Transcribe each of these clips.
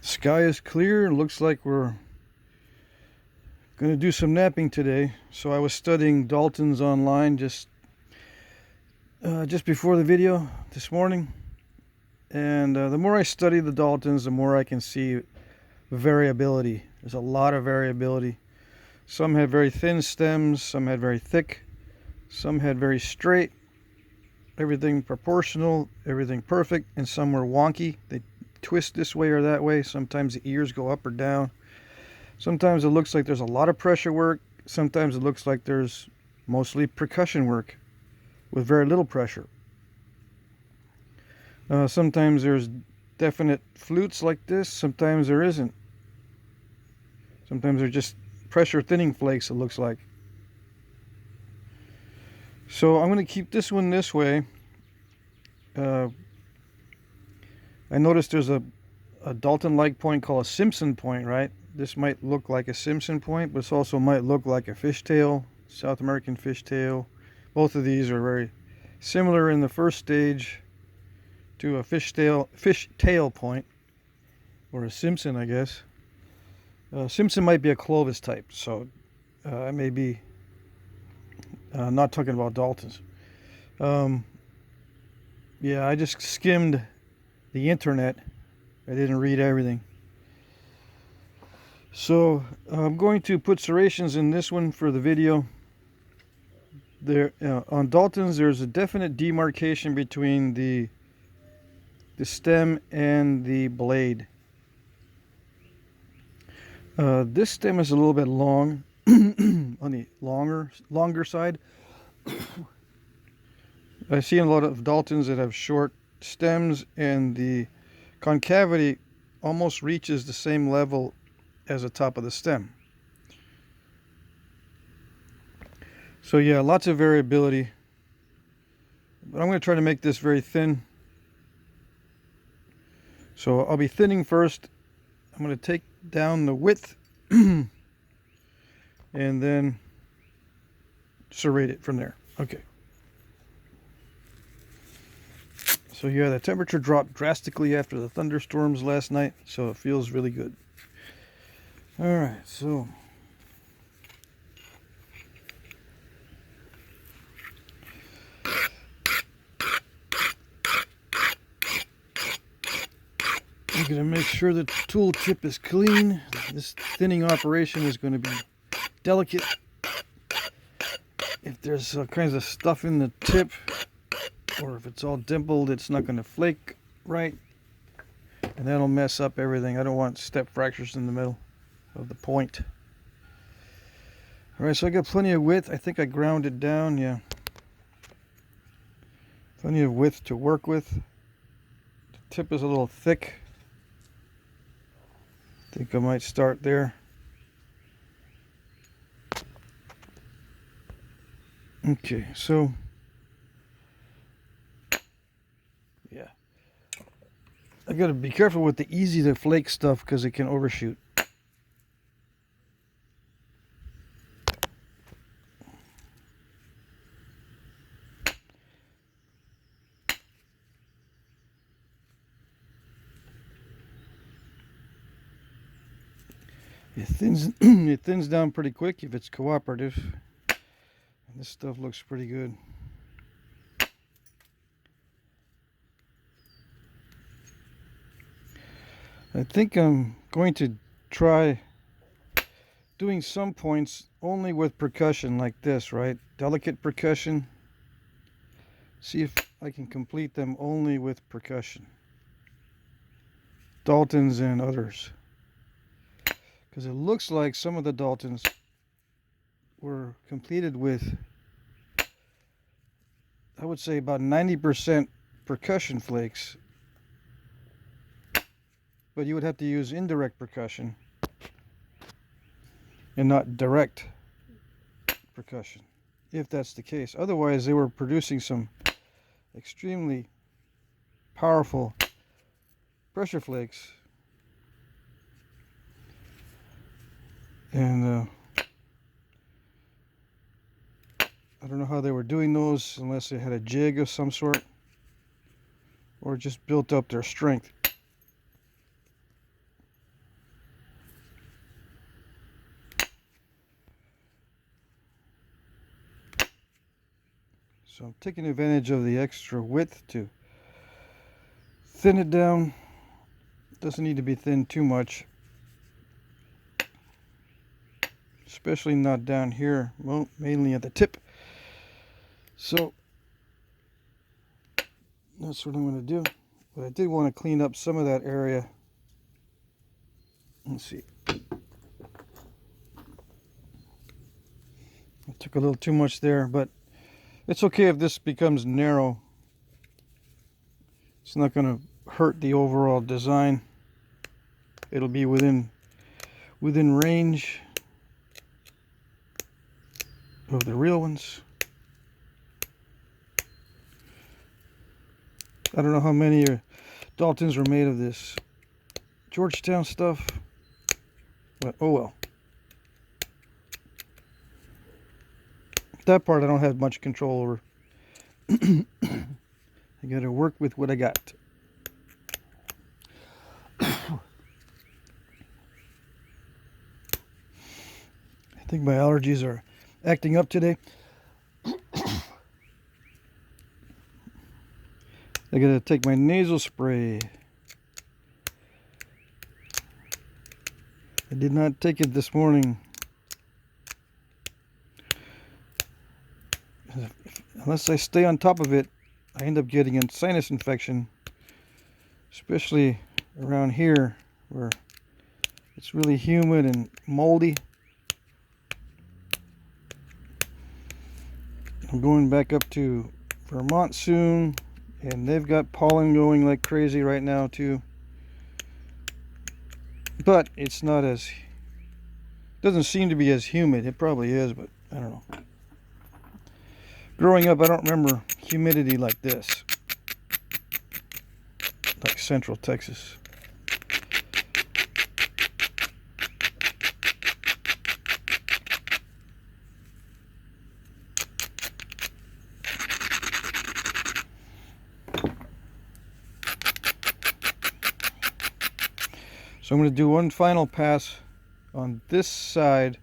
Sky is clear. Looks like we're going to do some napping today. So I was studying Daltons online just before the video this morning. And the more I study the Daltons, the more I can see variability. There's a lot of variability. Some had very thin stems, some had very thick, some had very straight, everything proportional, everything perfect, and some were wonky. They twist this way or that way. Sometimes the ears go up or down. Sometimes it looks like there's a lot of pressure work. Sometimes it looks like there's mostly percussion work with very little pressure. Sometimes there's definite flutes like this. Sometimes there isn't. Sometimes they're just pressure thinning flakes, it looks like. So I'm going to keep this one this way. I noticed there's a Dalton-like point called a Simpson point, right? This might look like a Simpson point, but this also might look like a fishtail, South American fishtail. Both of these are very similar in the first stage to a fishtail point, or a Simpson, I guess. Simpson might be a Clovis type, so I may be not talking about Daltons. Yeah, I just skimmed the internet. I didn't read everything. So I'm going to put serrations in this one for the video. There on Daltons, there's a definite demarcation between the stem and the blade. This stem is a little bit long on the longer side. I see a lot of Daltons that have short stems, and the concavity almost reaches the same level as the top of the stem. So yeah, lots of variability. But I'm going to try to make this very thin. So I'll be thinning first. I'm going to take down the width and then serrate it from there. Okay. So yeah, the temperature dropped drastically after the thunderstorms last night, so it feels really good. All right, so I'm going to make sure the tool tip is clean. This thinning operation is going to be delicate. If there's all kinds of stuff in the tip, or if it's all dimpled, it's not going to flake right, and that'll mess up everything. I don't want step fractures in the middle of the point. All right, so I got plenty of width. I think I ground it down, yeah. Plenty of width to work with. The tip is a little thick. I think I might start there. Okay, so yeah, I gotta be careful with the easy to flake stuff because it can overshoot. It thins down pretty quick if it's cooperative. And this stuff looks pretty good. I think I'm going to try doing some points only with percussion like this, right? Delicate percussion. See if I can complete them only with percussion. Daltons and others. Because it looks like some of the Daltons were completed with, I would say, about 90% percussion flakes. But you would have to use indirect percussion and not direct percussion, if that's the case. Otherwise, they were producing some extremely powerful pressure flakes. And I don't know how they were doing those, unless they had a jig of some sort or just built up their strength. So I'm taking advantage of the extra width to thin it down. Doesn't need to be thinned too much, especially not down here, well, mainly at the tip. So that's what I'm going to do. But I did want to clean up some of that area. Let's see. I took a little too much there, but it's okay if this becomes narrow. It's not going to hurt the overall design. It'll be within range of the real ones. I don't know how many Daltons were made of this Georgetown stuff, but oh well. That part I don't have much control over. I gotta work with what I got. I think my allergies are acting up today. I gotta take my nasal spray. I did not take it this morning. Unless I stay on top of it, I end up getting a sinus infection, especially around here where it's really humid and moldy. I'm going back up to Vermont soon, and they've got pollen going like crazy right now too. But it's not as, doesn't seem to be as humid. It probably is, but I don't know. Growing up, I don't remember humidity like this, like Central Texas. So I'm going to do one final pass on this side.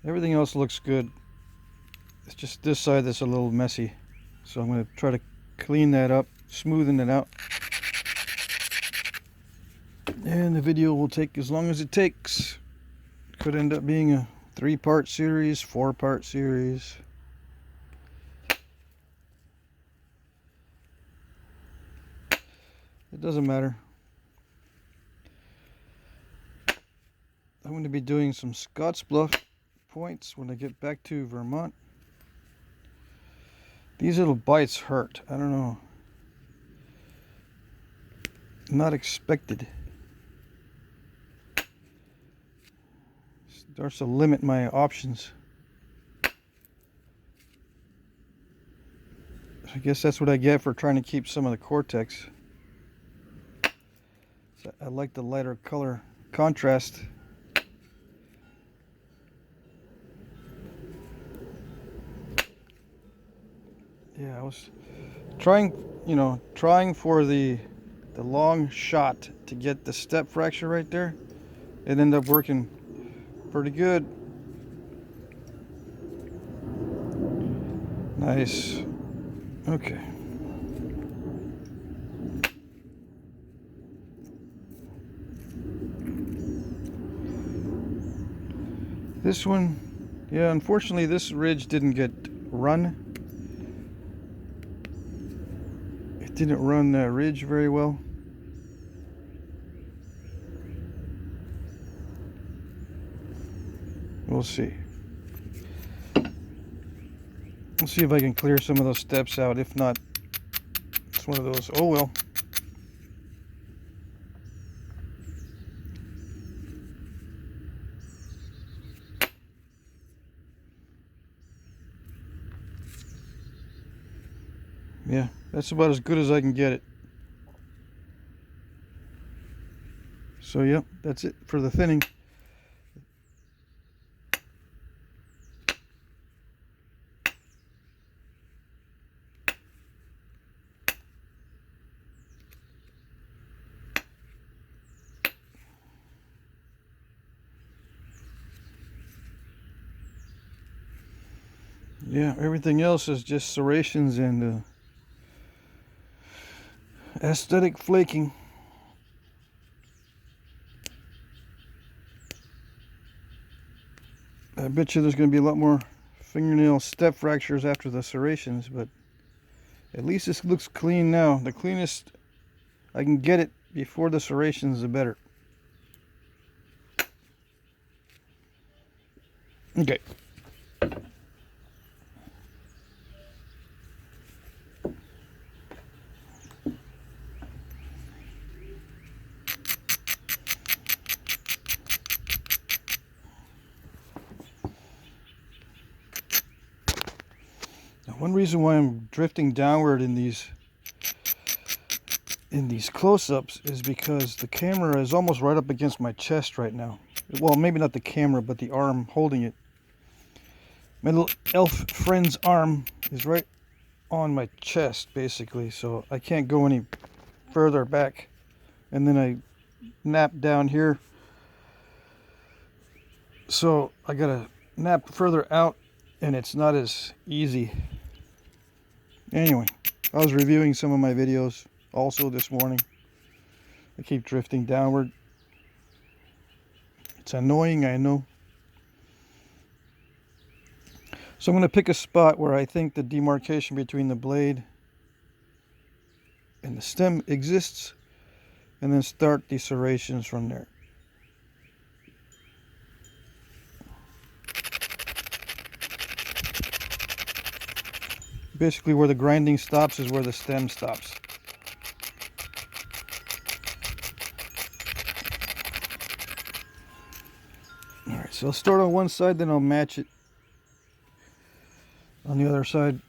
Everything else looks good. It's just this side that's a little messy. So I'm going to try to clean that up, smoothen it out. And the video will take as long as it takes. Could end up being a 3-part series, 4-part series. It doesn't matter. I'm going to be doing some Scottsbluff points when I get back to Vermont. These little bites hurt. I don't know. Not expected. Starts to limit my options. I guess that's what I get for trying to keep some of the Cortex. So I like the lighter color contrast. Yeah, I was trying for the long shot to get the step fracture right there. It ended up working pretty good. Nice. Okay. This one, yeah, unfortunately this ridge didn't get run. It didn't run the ridge very well. We'll see. We'll see if I can clear some of those steps out. If not, it's one of those, oh well. Yeah, that's about as good as I can get it. So, yep, that's it for the thinning. Yeah, everything else is just serrations and aesthetic flaking. I bet you there's going to be a lot more fingernail step fractures after the serrations, but at least this looks clean now. The cleanest I can get it before the serrations, the better. Okay. Now, one reason why I'm drifting downward in these close-ups is because the camera is almost right up against my chest right now. Well, maybe not the camera, but the arm holding it. My little elf friend's arm is right on my chest, basically, so I can't go any further back. And then I nap down here, so I gotta nap further out, and it's not as easy. Anyway, I was reviewing some of my videos also this morning. I keep drifting downward. It's annoying, I know. So I'm going to pick a spot where I think the demarcation between the blade and the stem exists, and then start the serrations from there. Basically where the grinding stops is where the stem stops. Alright, so I'll start on one side, then I'll match it on the other side.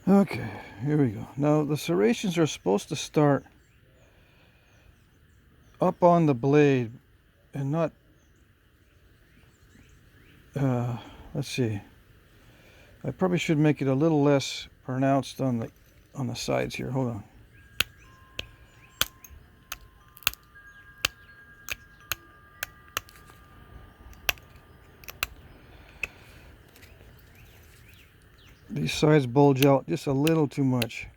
Okay, here we go. Now the serrations are supposed to start up on the blade and not let's see. I probably should make it a little less pronounced on the sides here. Hold on. These sides bulge out just a little too much.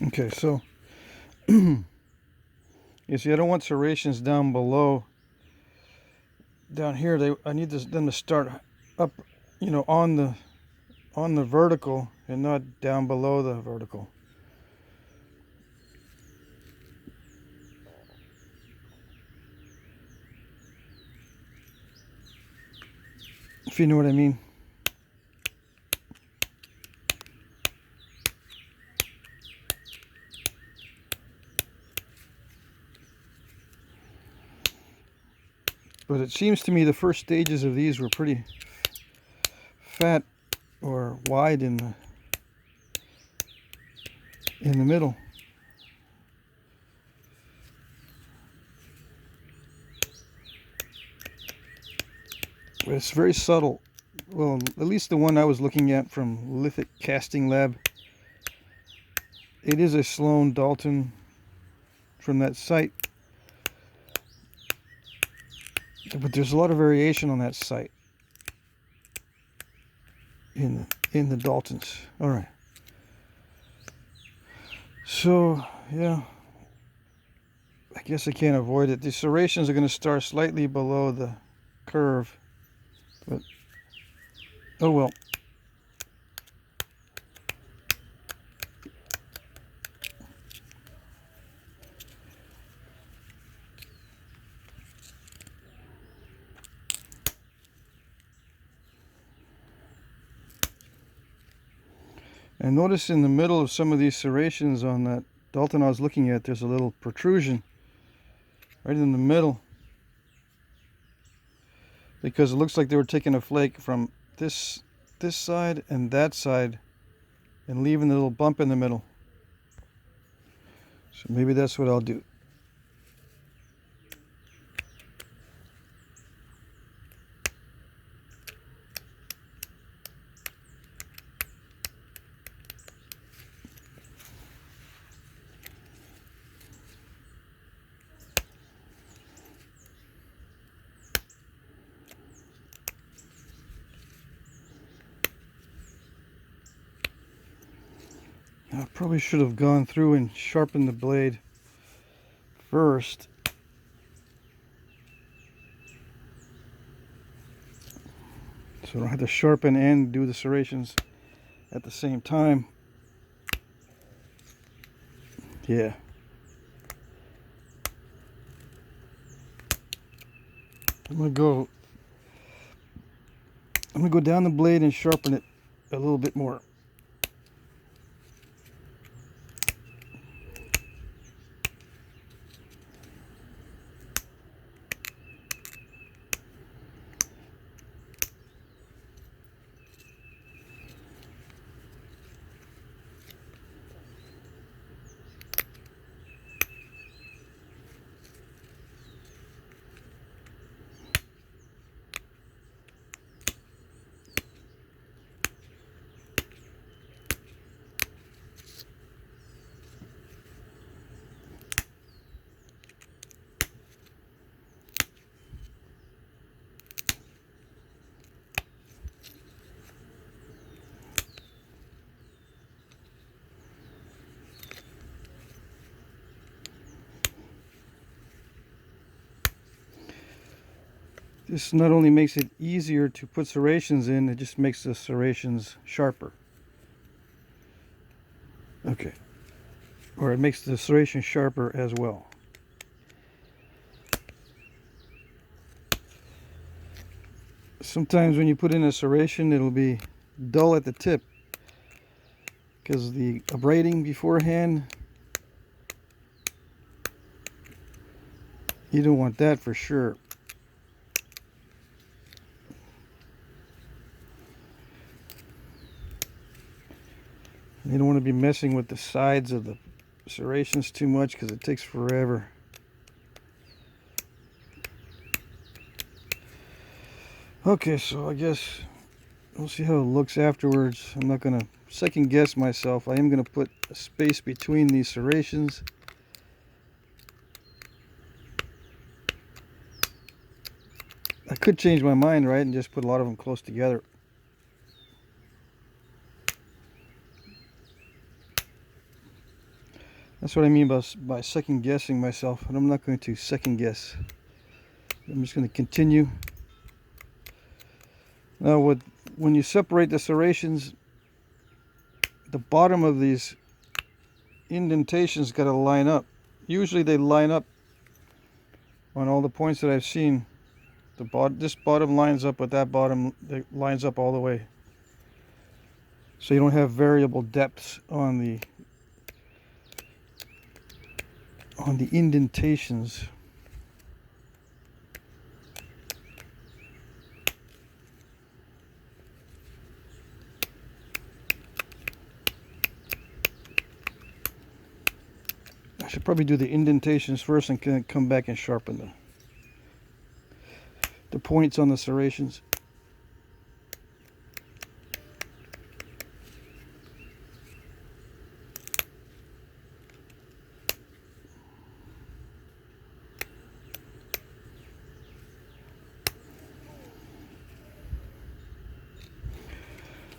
Okay, so you see, I don't want serrations down below. Down here, I need them to start up, on the vertical and not down below the vertical. If you know what I mean. But it seems to me the first stages of these were pretty fat or wide in the middle. But it's very subtle. Well, at least the one I was looking at from Lithic Casting Lab. It is a Sloan Dalton from that site. But there's a lot of variation on that site in the Daltons. All right. So yeah, I guess I can't avoid it. The serrations are going to start slightly below the curve, but oh well. I noticed in the middle of some of these serrations on that Dalton I was looking at, there's a little protrusion right in the middle, because it looks like they were taking a flake from this side and that side and leaving the little bump in the middle. So maybe that's what I'll do. I probably should have gone through and sharpened the blade first. So I don't have to sharpen and do the serrations at the same time. Yeah. I'm gonna go down the blade and sharpen it a little bit more. This not only makes it easier to put serrations in, it just makes the serrations sharper. Okay. Or it makes the serration sharper as well. Sometimes when you put in a serration, it'll be dull at the tip because the abrading beforehand, you don't want that for sure. You don't want to be messing with the sides of the serrations too much because it takes forever. Okay, so I guess we'll see how it looks afterwards. I'm not going to second guess myself. I am going to put a space between these serrations. I could change my mind, right, and just put a lot of them close together. That's what I mean by second guessing myself, and I'm not going to second guess. I'm just going to continue. Now, when you separate the serrations, the bottom of these indentations got to line up. Usually they line up on all the points that I've seen. This bottom lines up with that bottom, it lines up all the way. So you don't have variable depths on the indentations. I should probably do the indentations first and come back and sharpen the points on the serrations.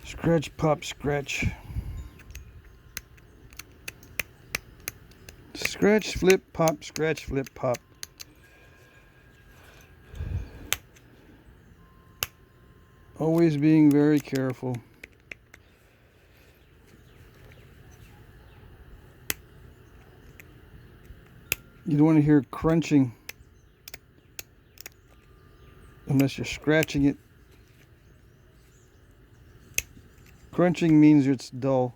Scratch, pop, scratch. Scratch, flip, pop, scratch, flip, pop. Always being very careful. You don't want to hear crunching unless you're scratching it. Crunching means it's dull.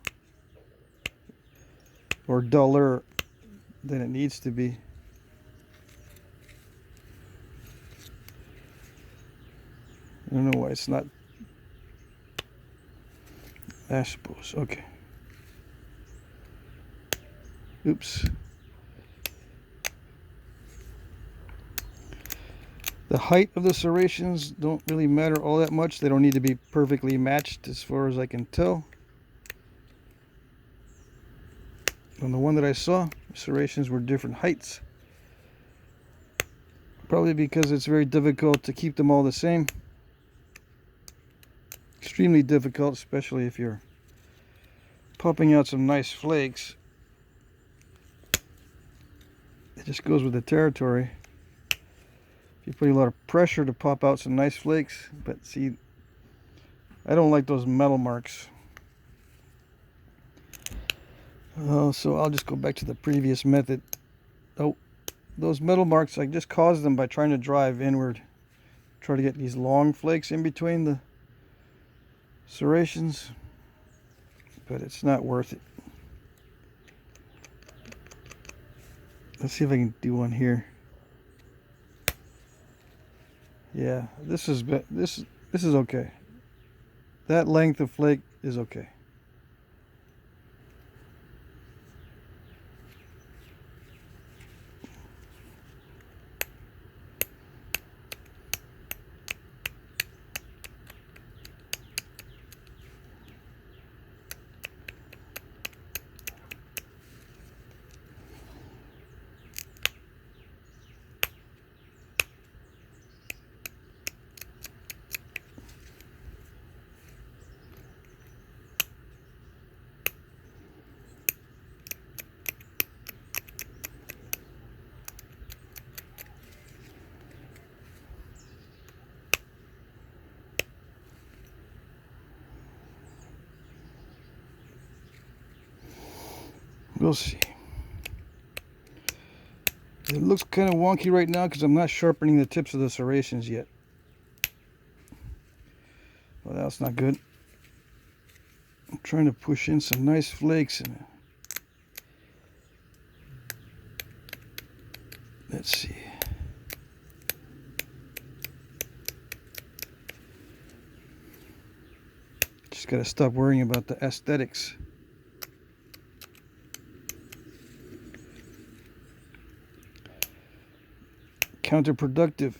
or duller than it needs to be. I don't know why it's not. I suppose. Okay. Oops. The height of the serrations don't really matter all that much. They don't need to be perfectly matched as far as I can tell. On the one that I saw, serrations were different heights. Probably because it's very difficult to keep them all the same. Extremely difficult, especially if you're popping out some nice flakes. It just goes with the territory. You're putting a lot of pressure to pop out some nice flakes, but see, I don't like those metal marks. So I'll just go back to the previous method. Oh, those metal marks, I just caused them by trying to drive inward. Try to get these long flakes in between the serrations, but it's not worth it. Let's see if I can do one here. Yeah, this is okay. That length of flake is okay. We'll see. It looks kind of wonky right now because I'm not sharpening the tips of the serrations yet. Well, that's not good. I'm trying to push in some nice flakes in it. Let's see. Just got to stop worrying about the aesthetics. Counterproductive.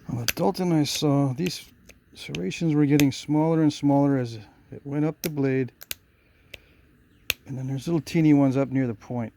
On the Dalton I saw, these serrations were getting smaller and smaller as it went up the blade. And then there's little teeny ones up near the point.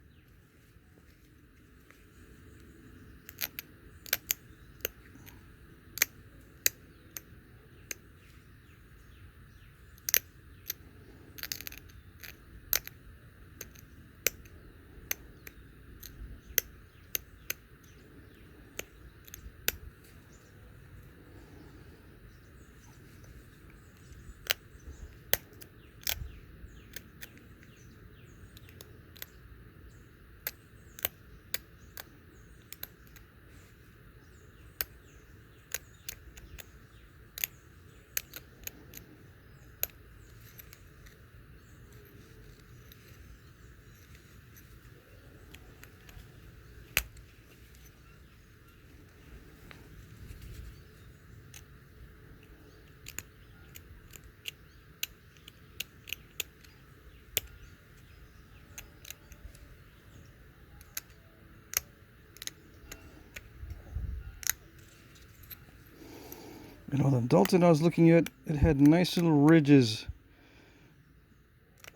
You know, the Dalton I was looking at, it had nice little ridges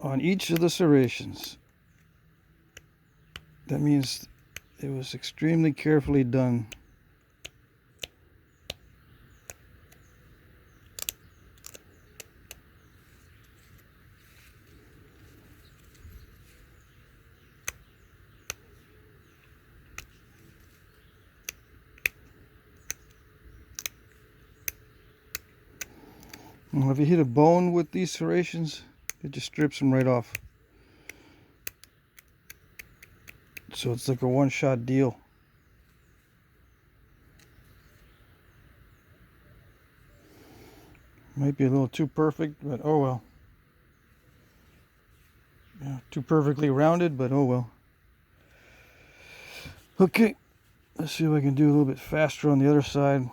on each of the serrations. That means it was extremely carefully done. Well, if you hit a bone with these serrations, It just strips them right off. So it's like a one-shot deal. Might be a little too perfect, but oh well. Yeah, too perfectly rounded, but oh well. Okay, let's see if I can do a little bit faster on the other side.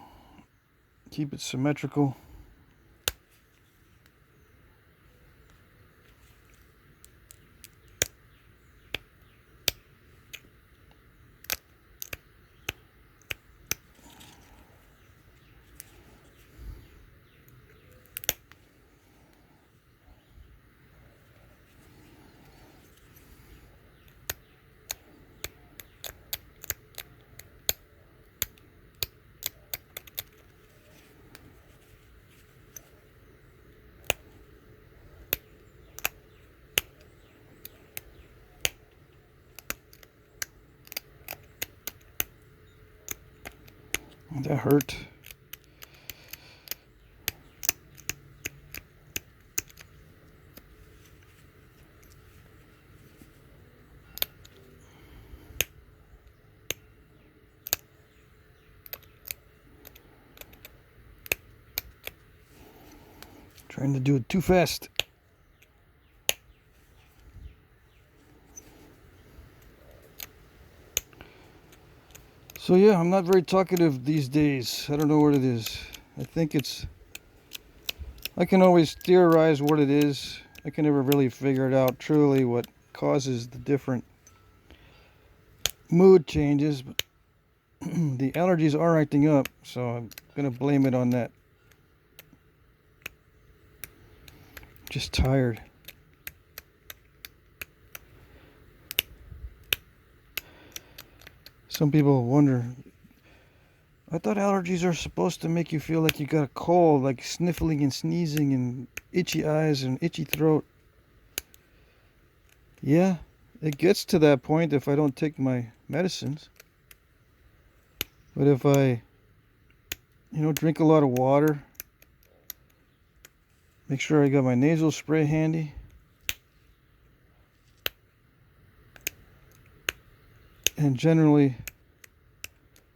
Keep it symmetrical. That hurt. Trying to do it too fast. So yeah, I'm not very talkative these days. I don't know what it is. I think it's... I can always theorize what it is. I can never really figure it out truly what causes the different mood changes. But the allergies are acting up, so I'm going to blame it on that. Just tired. Some people wonder, I thought allergies are supposed to make you feel like you got a cold, like sniffling and sneezing and itchy eyes and itchy throat. Yeah, it gets to that point if I don't take my medicines. But if I, drink a lot of water, make sure I got my nasal spray handy. And generally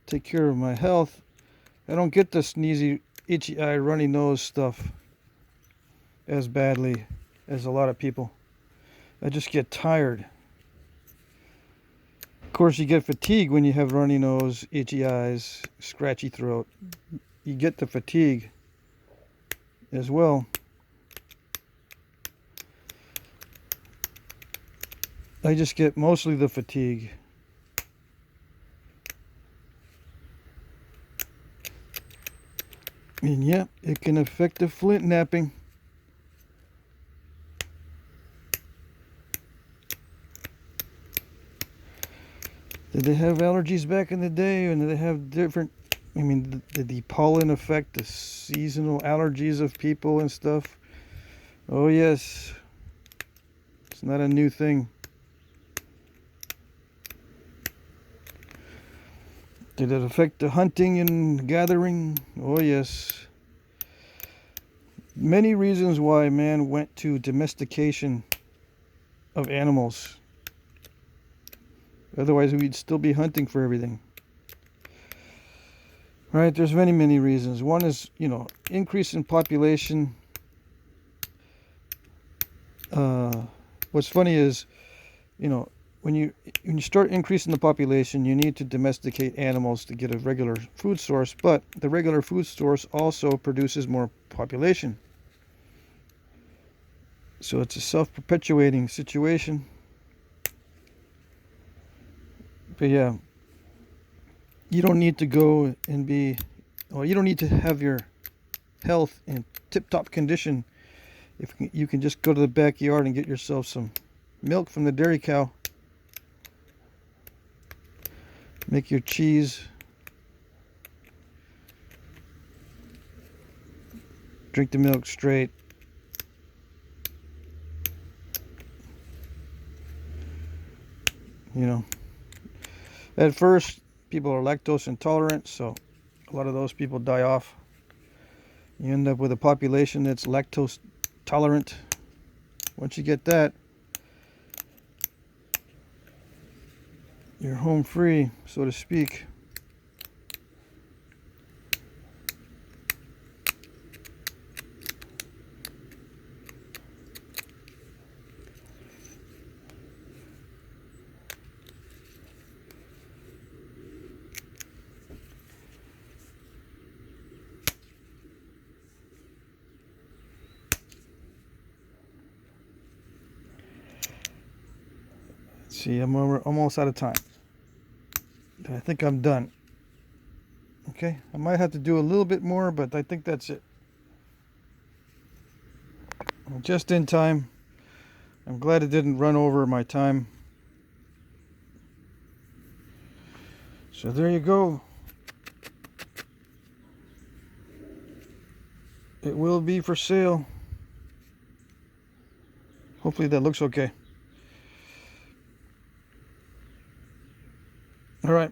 take care of my health, I don't get the sneezy, itchy eye, runny nose stuff as badly as a lot of people. I just get tired. Of course, you get fatigue when you have runny nose, itchy eyes, scratchy throat. You get the fatigue as well. I just get mostly the fatigue. And yeah, it can affect the flint napping. Did they have allergies back in the day? And did they have different... did the pollen affect the seasonal allergies of people and stuff? Oh yes. It's not a new thing. Did it affect the hunting and gathering? Oh yes. Many reasons why man went to domestication of animals. Otherwise we'd still be hunting for everything. Right, there's many reasons. One is, increase in population. What's funny is, when you start increasing the population, you need to domesticate animals to get a regular food source, but the regular food source also produces more population. So it's a self-perpetuating situation. But yeah, you don't need to go and you don't need to have your health in tip-top condition. If you can just go to the backyard and get yourself some milk from the dairy cow. Make your cheese. Drink the milk straight. At first, people are lactose intolerant, so a lot of those people die off. You end up with a population that's lactose tolerant Once you get that, you're home free, so to speak. See, I'm almost out of time. I think I'm done. Okay, I might have to do a little bit more, but I think that's it. Just in time. I'm glad it didn't run over my time. So there you go. It will be for sale. Hopefully that looks okay. All right.